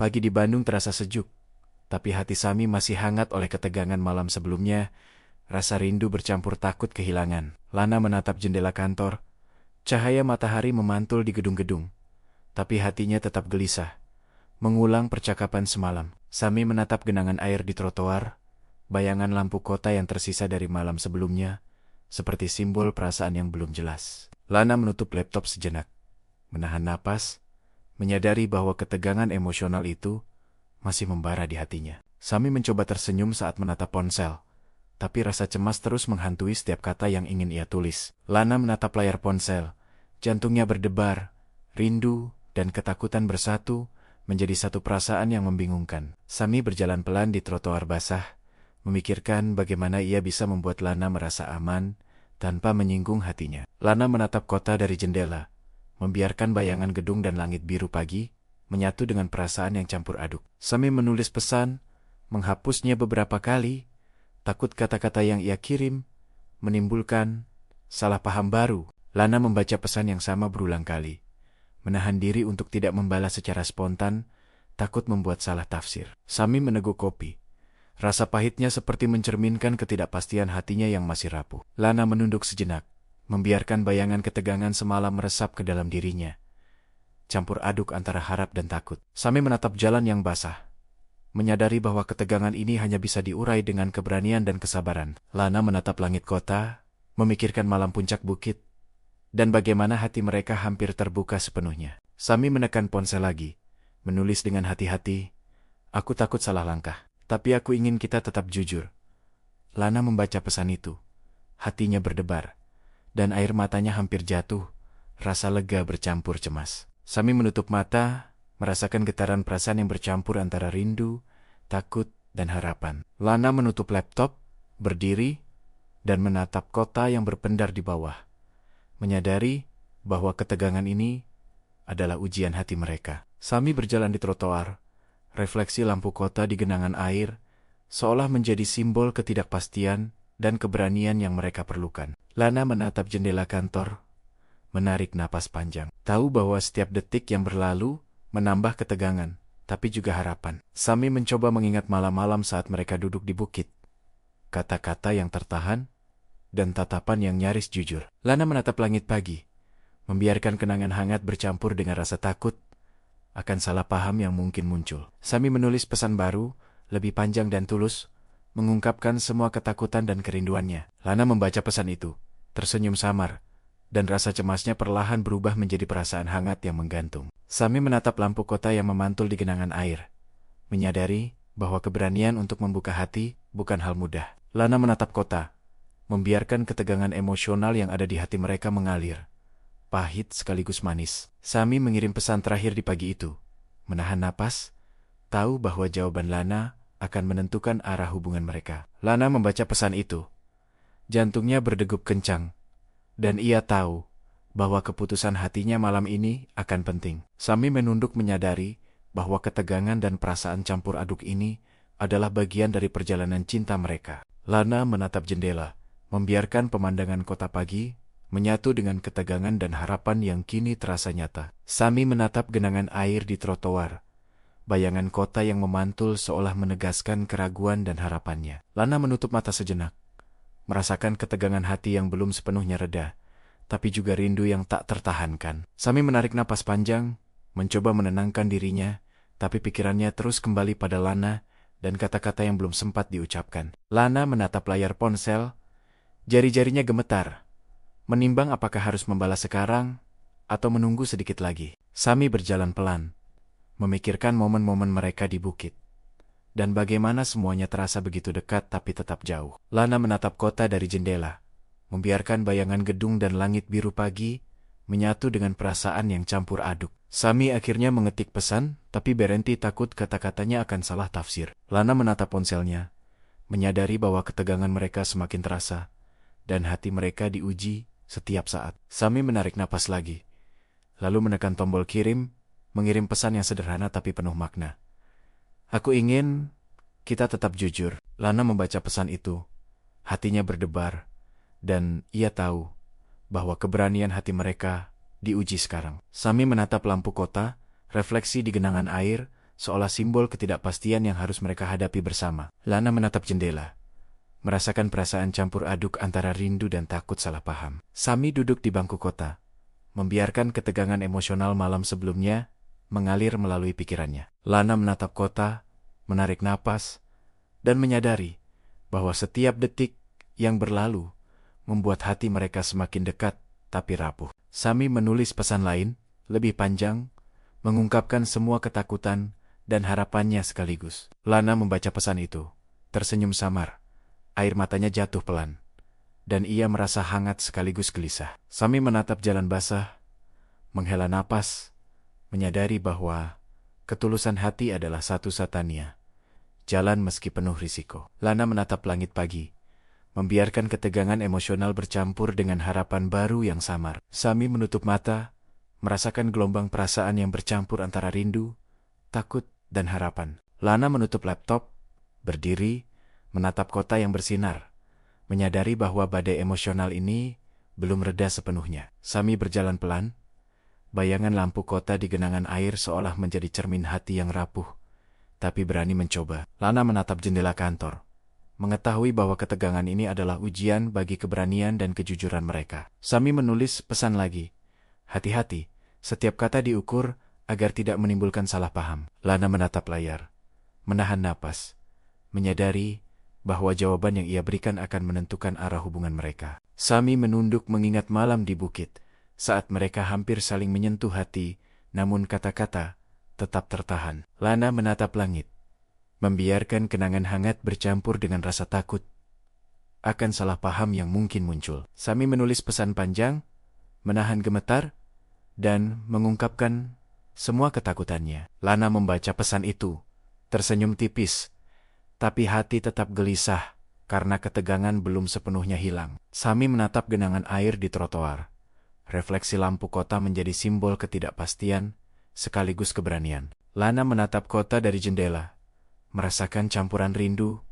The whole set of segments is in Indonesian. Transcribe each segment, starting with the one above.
Pagi di Bandung terasa sejuk, tapi hati Sami masih hangat oleh ketegangan malam sebelumnya. Rasa rindu bercampur takut kehilangan. Lana menatap jendela kantor. Cahaya matahari memantul di gedung-gedung, tapi hatinya tetap gelisah. Mengulang percakapan semalam. Sami menatap genangan air di trotoar, bayangan lampu kota yang tersisa dari malam sebelumnya, seperti simbol perasaan yang belum jelas. Lana menutup laptop sejenak, menahan napas, menyadari bahwa ketegangan emosional itu masih membara di hatinya. Sami mencoba tersenyum saat menatap ponsel, tapi rasa cemas terus menghantui setiap kata yang ingin ia tulis. Lana menatap layar ponsel, jantungnya berdebar, rindu dan ketakutan bersatu menjadi satu perasaan yang membingungkan. Sami berjalan pelan di trotoar basah, memikirkan bagaimana ia bisa membuat Lana merasa aman tanpa menyinggung hatinya. Lana menatap kota dari jendela, membiarkan bayangan gedung dan langit biru pagi menyatu dengan perasaan yang campur aduk. Sami menulis pesan, menghapusnya beberapa kali, takut kata-kata yang ia kirim menimbulkan salah paham baru. Lana membaca pesan yang sama berulang kali, menahan diri untuk tidak membalas secara spontan, takut membuat salah tafsir. Sami meneguk kopi. Rasa pahitnya seperti mencerminkan ketidakpastian hatinya yang masih rapuh. Lana menunduk sejenak, membiarkan bayangan ketegangan semalam meresap ke dalam dirinya, campur aduk antara harap dan takut. Sami menatap jalan yang basah, menyadari bahwa ketegangan ini hanya bisa diurai dengan keberanian dan kesabaran. Lana menatap langit kota, memikirkan malam puncak bukit, dan bagaimana hati mereka hampir terbuka sepenuhnya. Sami menekan ponsel lagi, menulis dengan hati-hati, "Aku takut salah langkah, tapi aku ingin kita tetap jujur." Lana membaca pesan itu, hatinya berdebar, dan air matanya hampir jatuh, rasa lega bercampur cemas. Sami menutup mata, merasakan getaran perasaan yang bercampur antara rindu, takut, dan harapan. Lana menutup laptop, berdiri, dan menatap kota yang berpendar di bawah, menyadari bahwa ketegangan ini adalah ujian hati mereka. Sami berjalan di trotoar, refleksi lampu kota di genangan air, seolah menjadi simbol ketidakpastian dan keberanian yang mereka perlukan. Lana menatap jendela kantor, menarik napas panjang. Tahu bahwa setiap detik yang berlalu menambah ketegangan, tapi juga harapan. Sami mencoba mengingat malam-malam saat mereka duduk di bukit. Kata-kata yang tertahan, dan tatapan yang nyaris jujur. Lana menatap langit pagi, membiarkan kenangan hangat bercampur dengan rasa takut akan salah paham yang mungkin muncul. Sami menulis pesan baru, lebih panjang dan tulus, mengungkapkan semua ketakutan dan kerinduannya. Lana membaca pesan itu, tersenyum samar, dan rasa cemasnya perlahan berubah menjadi perasaan hangat yang menggantung. Sami menatap lampu kota yang memantul di genangan air, menyadari bahwa keberanian untuk membuka hati bukan hal mudah. Lana menatap kota, membiarkan ketegangan emosional yang ada di hati mereka mengalir, pahit sekaligus manis. Sami mengirim pesan terakhir di pagi itu, menahan napas, tahu bahwa jawaban Lana akan menentukan arah hubungan mereka. Lana membaca pesan itu, jantungnya berdegup kencang, dan ia tahu bahwa keputusan hatinya malam ini akan penting. Sami menunduk menyadari bahwa ketegangan dan perasaan campur aduk ini adalah bagian dari perjalanan cinta mereka. Lana menatap jendela, membiarkan pemandangan kota pagi menyatu dengan ketegangan dan harapan yang kini terasa nyata. Sami menatap genangan air di trotoar, bayangan kota yang memantul seolah menegaskan keraguan dan harapannya. Lana menutup mata sejenak, merasakan ketegangan hati yang belum sepenuhnya reda, tapi juga rindu yang tak tertahankan. Sami menarik napas panjang, mencoba menenangkan dirinya, tapi pikirannya terus kembali pada Lana dan kata-kata yang belum sempat diucapkan. Lana menatap layar ponsel, jari-jarinya gemetar, menimbang apakah harus membalas sekarang atau menunggu sedikit lagi. Sami berjalan pelan, memikirkan momen-momen mereka di bukit, dan bagaimana semuanya terasa begitu dekat tapi tetap jauh. Lana menatap kota dari jendela, membiarkan bayangan gedung dan langit biru pagi menyatu dengan perasaan yang campur aduk. Sami akhirnya mengetik pesan, tapi berhenti takut kata-katanya akan salah tafsir. Lana menatap ponselnya, menyadari bahwa ketegangan mereka semakin terasa, dan hati mereka diuji setiap saat. Sami menarik napas lagi, lalu menekan tombol kirim, mengirim pesan yang sederhana tapi penuh makna. "Aku ingin kita tetap jujur." Lana membaca pesan itu, hatinya berdebar, dan ia tahu bahwa keberanian hati mereka diuji sekarang. Sami menatap lampu kota, refleksi di genangan air, seolah simbol ketidakpastian yang harus mereka hadapi bersama. Lana menatap jendela, merasakan perasaan campur aduk antara rindu dan takut salah paham. Sami duduk di bangku kota, membiarkan ketegangan emosional malam sebelumnya mengalir melalui pikirannya. Lana menatap kota, menarik napas, dan menyadari bahwa setiap detik yang berlalu membuat hati mereka semakin dekat tapi rapuh. Sami menulis pesan lain, lebih panjang, mengungkapkan semua ketakutan dan harapannya sekaligus. Lana membaca pesan itu, tersenyum samar. Air matanya jatuh pelan, dan ia merasa hangat sekaligus gelisah. Sami menatap jalan basah, menghela napas, menyadari bahwa ketulusan hati adalah satu-satunya jalan meski penuh risiko. Lana menatap langit pagi, membiarkan ketegangan emosional bercampur dengan harapan baru yang samar. Sami menutup mata, merasakan gelombang perasaan yang bercampur antara rindu, takut, dan harapan. Lana menutup laptop, berdiri, menatap kota yang bersinar, menyadari bahwa badai emosional ini belum reda sepenuhnya. Sami berjalan pelan, bayangan lampu kota di genangan air seolah menjadi cermin hati yang rapuh, tapi berani mencoba. Lana menatap jendela kantor, mengetahui bahwa ketegangan ini adalah ujian bagi keberanian dan kejujuran mereka. Sami menulis pesan lagi, hati-hati, setiap kata diukur agar tidak menimbulkan salah paham. Lana menatap layar, menahan napas, menyadari bahwa jawaban yang ia berikan akan menentukan arah hubungan mereka. Sami menunduk mengingat malam di bukit, saat mereka hampir saling menyentuh hati, namun kata-kata tetap tertahan. Lana menatap langit, membiarkan kenangan hangat bercampur dengan rasa takut akan salah paham yang mungkin muncul. Sami menulis pesan panjang, menahan gemetar, dan mengungkapkan semua ketakutannya. Lana membaca pesan itu, tersenyum tipis, tapi hati tetap gelisah karena ketegangan belum sepenuhnya hilang. Sami menatap genangan air di trotoar. Refleksi lampu kota menjadi simbol ketidakpastian sekaligus keberanian. Lana menatap kota dari jendela, merasakan campuran rindu,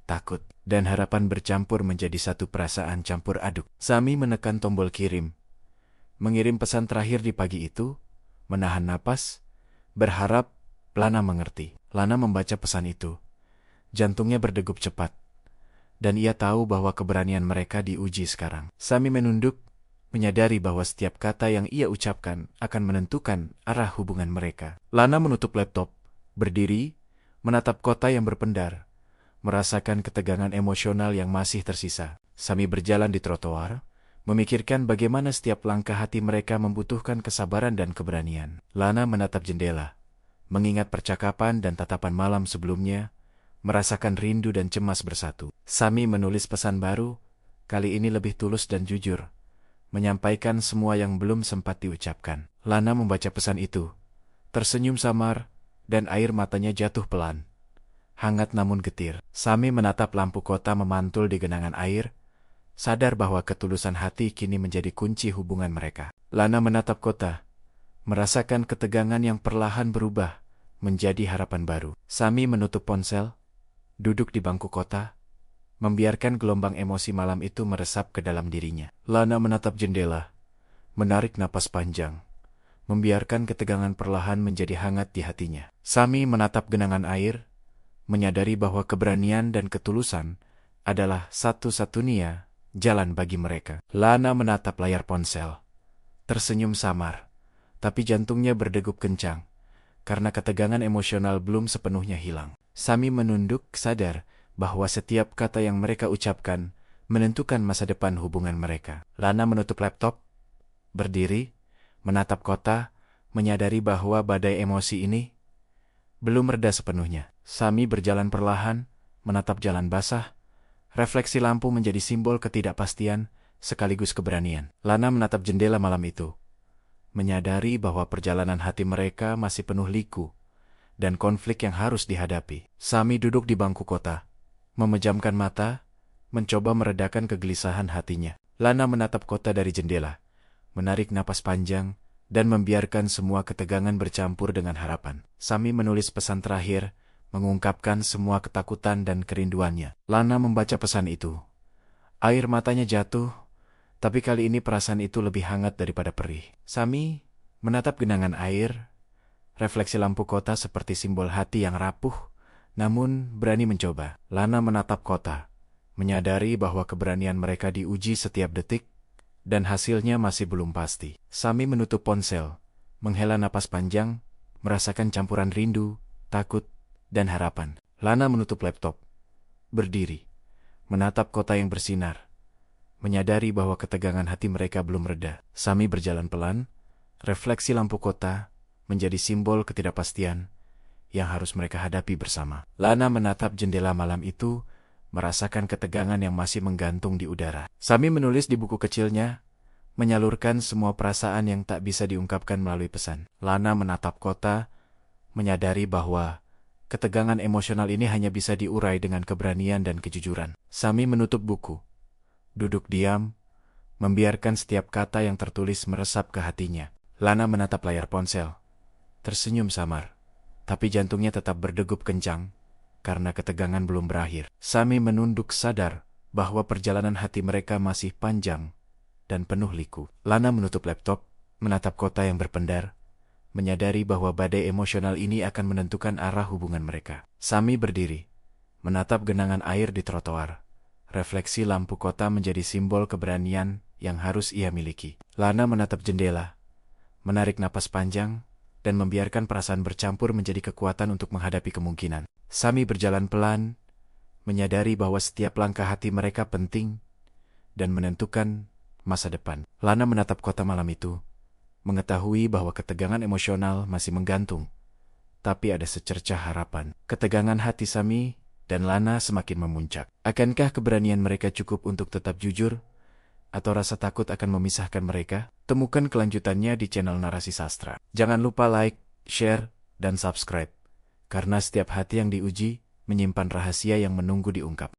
takut, dan harapan bercampur menjadi satu perasaan campur aduk. Sami menekan tombol kirim, mengirim pesan terakhir di pagi itu, menahan napas, berharap Lana mengerti. Lana membaca pesan itu. Jantungnya berdegup cepat, dan ia tahu bahwa keberanian mereka diuji sekarang. Sami menunduk, menyadari bahwa setiap kata yang ia ucapkan akan menentukan arah hubungan mereka. Lana menutup laptop, berdiri, menatap kota yang berpendar, merasakan ketegangan emosional yang masih tersisa. Sami berjalan di trotoar, memikirkan bagaimana setiap langkah hati mereka membutuhkan kesabaran dan keberanian. Lana menatap jendela, mengingat percakapan dan tatapan malam sebelumnya, merasakan rindu dan cemas bersatu. Sami menulis pesan baru, kali ini lebih tulus dan jujur, menyampaikan semua yang belum sempat diucapkan. Lana membaca pesan itu, tersenyum samar, dan air matanya jatuh pelan. Hangat namun getir. Sami menatap lampu kota memantul di genangan air, sadar bahwa ketulusan hati kini menjadi kunci hubungan mereka. Lana menatap kota, merasakan ketegangan yang perlahan berubah menjadi harapan baru. Sami menutup ponsel, duduk di bangku kota, membiarkan gelombang emosi malam itu meresap ke dalam dirinya. Lana menatap jendela, menarik napas panjang, membiarkan ketegangan perlahan menjadi hangat di hatinya. Sami menatap genangan air, menyadari bahwa keberanian dan ketulusan adalah satu-satunya jalan bagi mereka. Lana menatap layar ponsel, tersenyum samar, tapi jantungnya berdegup kencang, karena ketegangan emosional belum sepenuhnya hilang. Sami menunduk, sadar bahwa setiap kata yang mereka ucapkan menentukan masa depan hubungan mereka. Lana menutup laptop, berdiri, menatap kota, menyadari bahwa badai emosi ini belum reda sepenuhnya. Sami berjalan perlahan, menatap jalan basah, refleksi lampu menjadi simbol ketidakpastian sekaligus keberanian. Lana menatap jendela malam itu, menyadari bahwa perjalanan hati mereka masih penuh liku dan konflik yang harus dihadapi. Sami duduk di bangku kota, memejamkan mata, mencoba meredakan kegelisahan hatinya. Lana menatap kota dari jendela, menarik napas panjang, dan membiarkan semua ketegangan bercampur dengan harapan. Sami menulis pesan terakhir, mengungkapkan semua ketakutan dan kerinduannya. Lana membaca pesan itu. Air matanya jatuh, tapi kali ini perasaan itu lebih hangat daripada perih. Sami menatap genangan air, refleksi lampu kota seperti simbol hati yang rapuh, namun berani mencoba. Lana menatap kota, menyadari bahwa keberanian mereka diuji setiap detik, dan hasilnya masih belum pasti. Sami menutup ponsel, menghela napas panjang, merasakan campuran rindu, takut, dan harapan. Lana menutup laptop, berdiri, menatap kota yang bersinar, menyadari bahwa ketegangan hati mereka belum reda. Sami berjalan pelan, refleksi lampu kota menjadi simbol ketidakpastian yang harus mereka hadapi bersama. Lana menatap jendela malam itu, merasakan ketegangan yang masih menggantung di udara. Sami menulis di buku kecilnya, menyalurkan semua perasaan yang tak bisa diungkapkan melalui pesan. Lana menatap kota, menyadari bahwa ketegangan emosional ini hanya bisa diurai dengan keberanian dan kejujuran. Sami menutup buku, duduk diam, membiarkan setiap kata yang tertulis meresap ke hatinya. Lana menatap layar ponsel, tersenyum samar, tapi jantungnya tetap berdegup kencang karena ketegangan belum berakhir. Sami menunduk sadar bahwa perjalanan hati mereka masih panjang dan penuh liku. Lana menutup laptop, menatap kota yang berpendar, menyadari bahwa badai emosional ini akan menentukan arah hubungan mereka. Sami berdiri, menatap genangan air di trotoar. Refleksi lampu kota menjadi simbol keberanian yang harus ia miliki. Lana menatap jendela, menarik napas panjang, dan membiarkan perasaan bercampur menjadi kekuatan untuk menghadapi kemungkinan. Sami berjalan pelan, menyadari bahwa setiap langkah hati mereka penting dan menentukan masa depan. Lana menatap kota malam itu, mengetahui bahwa ketegangan emosional masih menggantung, tapi ada secercah harapan. Ketegangan hati Sami dan Lana semakin memuncak. Akankah keberanian mereka cukup untuk tetap jujur, atau rasa takut akan memisahkan mereka? Temukan kelanjutannya di channel Narasi Sastra. Jangan lupa like, share, dan subscribe, karena setiap hati yang diuji menyimpan rahasia yang menunggu diungkap.